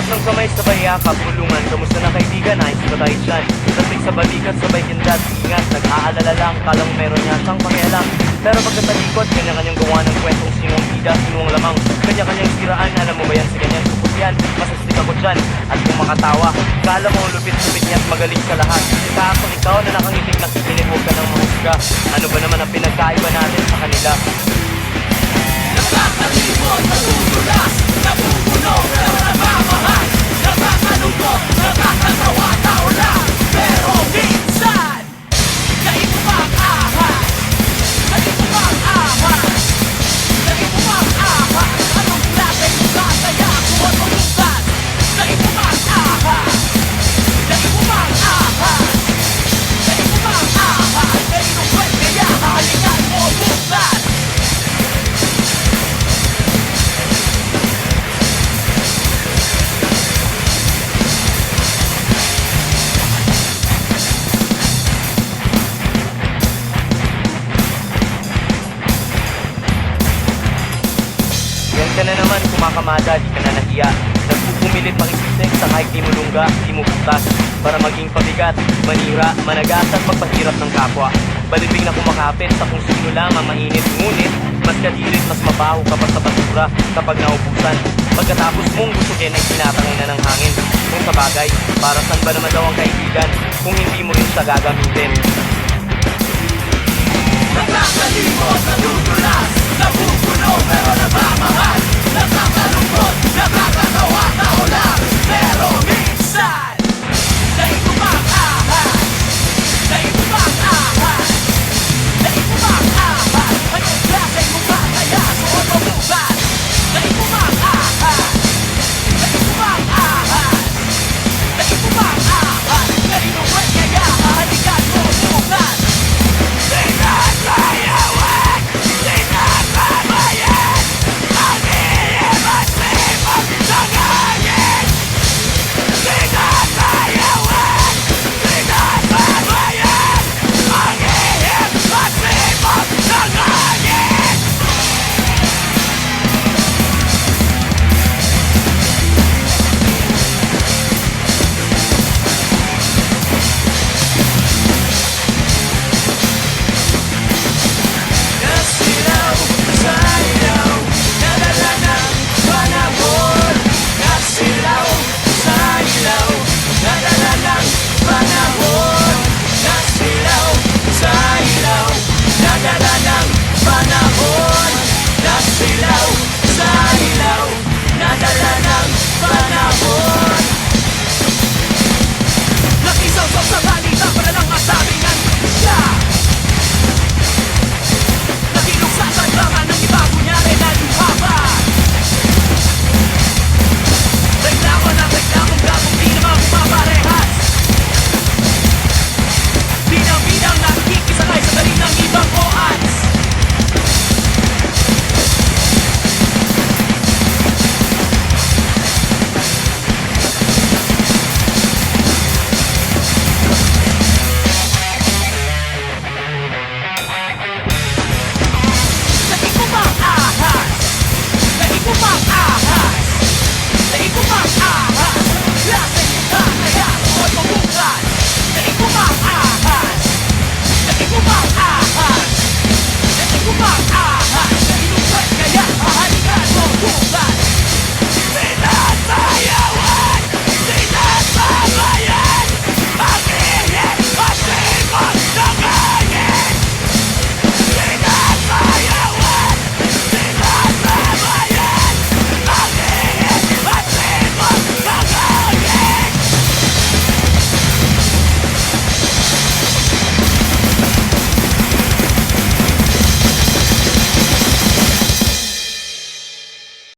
Hawak ng kamay sabay yakap, bulungan. Kamusta na kaibigan? Ayos ba tayo dyan? Lasig sa balikat, sabay kindat. Ingat, nag-aalala lang. Kalang meron niya siyang pakialam. Pero pagkatalikod, kanya-kanyang gawa ng kwentong sinong bida, sinong lamang. Kanya-kanyang siraan, alam mo ba yan sa ganyan? Supot yan, masastik ako dyan. At kung makatawa, kala mo lupit-lupit niya at magaling sa lahat. Kaso ikaw na nakangiting nakikinig, huwag ka nang mahusga. Ano ba naman ang pinagkaiba natin sa kanila? Nakakalimot, natutulas, napupuno, pero nagmamahal. Nakakalungkot, nakakatawa, tao lang. Pero minsan, naibumang ahas. Naibumang ahas. Naibumang ahas. Anong klase yung kasaya kung ano bukas? Naibumang ahas. Naibumang ahas. Naibumang ahas. Kaninong kwet kaya halikan mo bukas? Yan ka na naman, kumakamada, di ka na nahiya. Nagpupumilit makisisig sa kahit di mo lungga, di mo butas. Para maging pabigat, manira, managas at magpahirap ng kapwa. Balibing na kumakapit sa kung sino lamang mainit. Ngunit, mas kadirit, mas mabaho ka pa sa basura kapag naubusan. Pagkatapos mong busugin ay tinatangin na ng hangin. Kung sa bagay, para saan ba naman daw ang kaibigan kung hindi mo rin siya gagamitin? Nakakalimot, natutulas, napupuno, pero nagmamahal. Nakakalungkot, nakakatawa, tao lang. Pero minsan, naibumang ahas. Naibumang ahas. Naibumang ahas. Anong klase kung kaya suot o bukas? Naibumang ahas. Naibumang ahas. Naibumang ahas. Kaninong kwet kaya hahalikan mo bukas? Naibumang ahas.